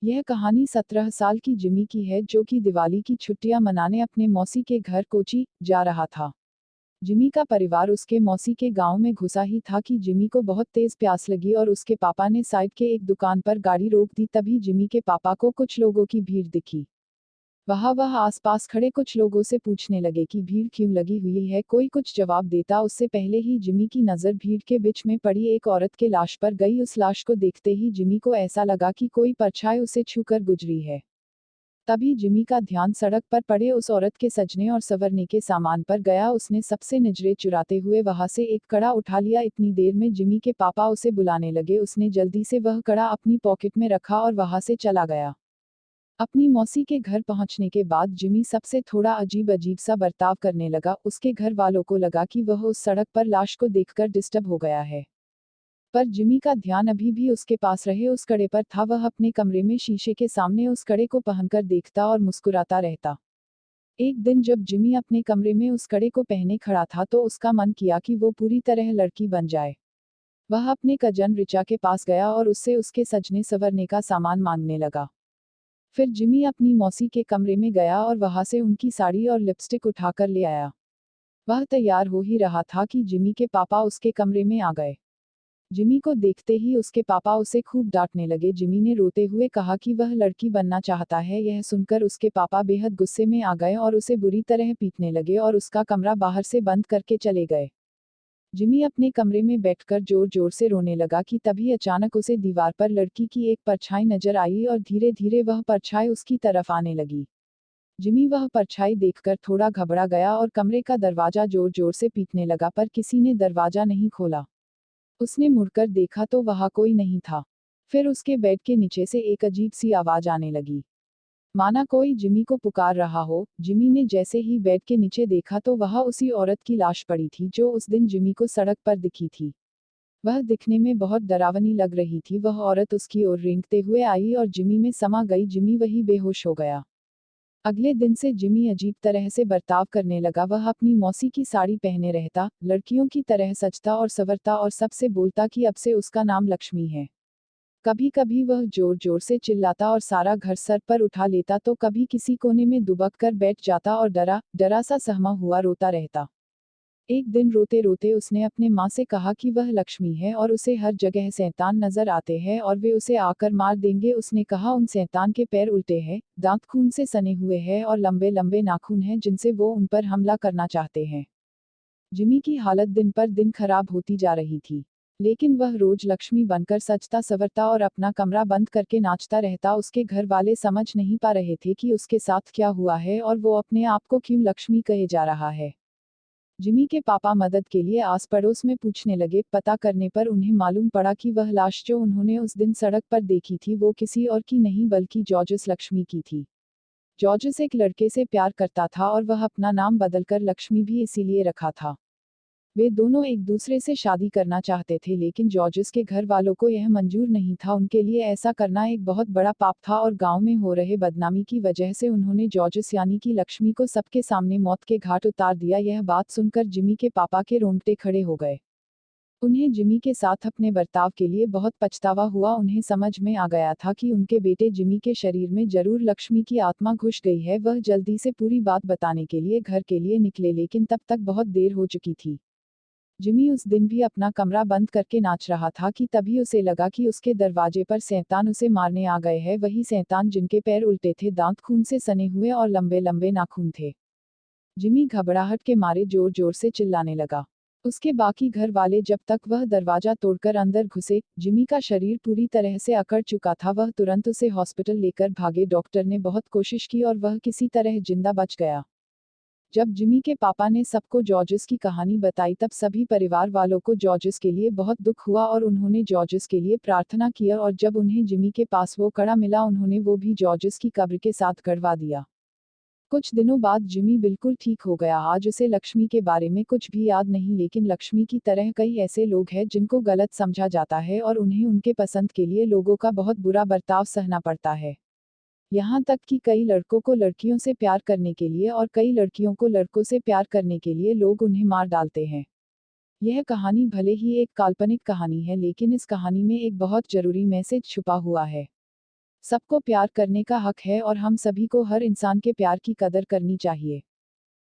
यह कहानी 17 साल की जिमी की है जो कि दिवाली की छुट्टियां मनाने अपने मौसी के घर कोची जा रहा था। जिमी का परिवार उसके मौसी के गांव में घुसा ही था कि जिमी को बहुत तेज प्यास लगी और उसके पापा ने साइड के एक दुकान पर गाड़ी रोक दी। तभी जिमी के पापा को कुछ लोगों की भीड़ दिखी। वह आसपास खड़े कुछ लोगों से पूछने लगे कि भीड़ क्यों लगी हुई है। कोई कुछ जवाब देता उससे पहले ही जिमी की नज़र भीड़ के बीच में पड़ी एक औरत के लाश पर गई। उस लाश को देखते ही जिमी को ऐसा लगा कि कोई परछाई उसे छूकर गुजरी है। तभी जिमी का ध्यान सड़क पर पड़े उस औरत के सजने और संवरने के सामान पर गया। उसने सबसे नजरें चुराते हुए वहां से एक कड़ा उठा लिया। इतनी देर में जिमी के पापा उसे बुलाने लगे। उसने जल्दी से वह कड़ा अपनी पॉकेट में रखा और वहां से चला गया। अपनी मौसी के घर पहुंचने के बाद जिमी सबसे थोड़ा अजीब अजीब सा बर्ताव करने लगा। उसके घर वालों को लगा कि वह उस सड़क पर लाश को देखकर डिस्टर्ब हो गया है। पर जिमी का ध्यान अभी भी उसके पास रहे उस कड़े पर था। वह अपने कमरे में शीशे के सामने उस कड़े को पहनकर देखता और मुस्कुराता रहता। एक दिन जब जिमी अपने कमरे में उस कड़े को पहने खड़ा था तो उसका मन किया कि वो पूरी तरह लड़की बन जाए। वह अपने कजन रिचा के पास गया और उससे उसके सजने संवरने का सामान मांगने लगा। फिर जिमी अपनी मौसी के कमरे में गया और वहां से उनकी साड़ी और लिपस्टिक उठाकर ले आया। वह तैयार हो ही रहा था कि जिमी के पापा उसके कमरे में आ गए। जिमी को देखते ही उसके पापा उसे खूब डांटने लगे। जिमी ने रोते हुए कहा कि वह लड़की बनना चाहता है। यह सुनकर उसके पापा बेहद गुस्से में आ गए और उसे बुरी तरह पीटने लगे और उसका कमरा बाहर से बंद करके चले गए। जिमी अपने कमरे में बैठकर जोर जोर से रोने लगा कि तभी अचानक उसे दीवार पर लड़की की एक परछाई नजर आई और धीरे धीरे वह परछाई उसकी तरफ आने लगी। जिमी वह परछाई देखकर थोड़ा घबरा गया और कमरे का दरवाजा जोर जोर से पीटने लगा पर किसी ने दरवाजा नहीं खोला। उसने मुड़कर देखा तो वहां कोई नहीं था। फिर उसके बेड के नीचे से एक अजीब सी आवाज आने लगी, माना कोई जिमी को पुकार रहा हो। जिमी ने जैसे ही बेड के नीचे देखा तो वहां उसी औरत की लाश पड़ी थी जो उस दिन जिमी को सड़क पर दिखी थी। वह दिखने में बहुत डरावनी लग रही थी। वह औरत उसकी ओर रेंगते हुए आई और जिमी में समा गई। जिमी वही बेहोश हो गया। अगले दिन से जिमी अजीब तरह से बर्ताव करने लगा। वह अपनी मौसी की साड़ी पहने रहता, लड़कियों की तरह सजता और संवरता और सबसे बोलता कि अब से उसका नाम लक्ष्मी है। कभी कभी वह जोर जोर से चिल्लाता और सारा घर सर पर उठा लेता तो कभी किसी कोने में दुबक कर बैठ जाता और डरा डरा सा सहमा हुआ रोता रहता। एक दिन रोते रोते उसने अपने माँ से कहा कि वह लक्ष्मी है और उसे हर जगह शैतान नजर आते हैं और वे उसे आकर मार देंगे। उसने कहा उन शैतान के पैर उल्टे हैं, दांत खून से सने हुए हैं और लंबे लंबे नाखून हैं जिनसे वो उन पर हमला करना चाहते हैं। जिमी की हालत दिन पर दिन खराब होती जा रही थी। लेकिन वह रोज लक्ष्मी बनकर सजता संवरता और अपना कमरा बंद करके नाचता रहता। उसके घर वाले समझ नहीं पा रहे थे कि उसके साथ क्या हुआ है और वो अपने आप को क्यों लक्ष्मी कहे जा रहा है। जिमी के पापा मदद के लिए आस पड़ोस में पूछने लगे। पता करने पर उन्हें मालूम पड़ा कि वह लाश जो उन्होंने उस दिन सड़क पर देखी थी वो किसी और की नहीं बल्कि जॉर्जस लक्ष्मी की थी। जॉर्जस एक लड़के से प्यार करता था और वह अपना नाम बदलकर लक्ष्मी भी इसीलिए रखा था। वे दोनों एक दूसरे से शादी करना चाहते थे लेकिन जॉर्जस के घर वालों को यह मंजूर नहीं था। उनके लिए ऐसा करना एक बहुत बड़ा पाप था और गांव में हो रहे बदनामी की वजह से उन्होंने जॉर्जस यानी कि लक्ष्मी को सबके सामने मौत के घाट उतार दिया। यह बात सुनकर जिमी के पापा के रोंगटे खड़े हो गए। उन्हें जिमी के साथ अपने बर्ताव के लिए बहुत पछतावा हुआ। उन्हें समझ में आ गया था कि उनके बेटे जिमी के शरीर में जरूर लक्ष्मी की आत्मा घुस गई है। वह जल्दी से पूरी बात बताने के लिए घर के लिए निकले लेकिन तब तक बहुत देर हो चुकी थी। जिमी उस दिन भी अपना कमरा बंद करके नाच रहा था कि तभी उसे लगा कि उसके दरवाजे पर शैतान उसे मारने आ गए हैं। वही शैतान जिनके पैर उल्टे थे, दांत खून से सने हुए और लंबे लंबे नाखून थे। जिमी घबराहट के मारे जोर जोर से चिल्लाने लगा। उसके बाकी घर वाले जब तक वह दरवाजा तोड़कर अंदर घुसे, जिमी का शरीर पूरी तरह से अकड़ चुका था। वह तुरंत उसे हॉस्पिटल लेकर भागे। डॉक्टर ने बहुत कोशिश की और वह किसी तरह जिंदा बच गया। जब जिमी के पापा ने सबको जॉर्जस की कहानी बताई तब सभी परिवार वालों को जॉर्जस के लिए बहुत दुख हुआ और उन्होंने जॉर्जस के लिए प्रार्थना किया और जब उन्हें जिमी के पास वो कड़ा मिला उन्होंने वो भी जॉर्जस की कब्र के साथ गड़वा दिया। कुछ दिनों बाद जिमी बिल्कुल ठीक हो गया। आज उसे लक्ष्मी के बारे में कुछ भी याद नहीं लेकिन लक्ष्मी की तरह कई ऐसे लोग हैं जिनको गलत समझा जाता है और उन्हें उनके पसंद के लिए लोगों का बहुत बुरा बर्ताव सहना पड़ता है। यहाँ तक कि कई लड़कों को लड़कियों से प्यार करने के लिए और कई लड़कियों को लड़कों से प्यार करने के लिए लोग उन्हें मार डालते हैं। यह कहानी भले ही एक काल्पनिक कहानी है लेकिन इस कहानी में एक बहुत जरूरी मैसेज छुपा हुआ है। सबको प्यार करने का हक है और हम सभी को हर इंसान के प्यार की कदर करनी चाहिए।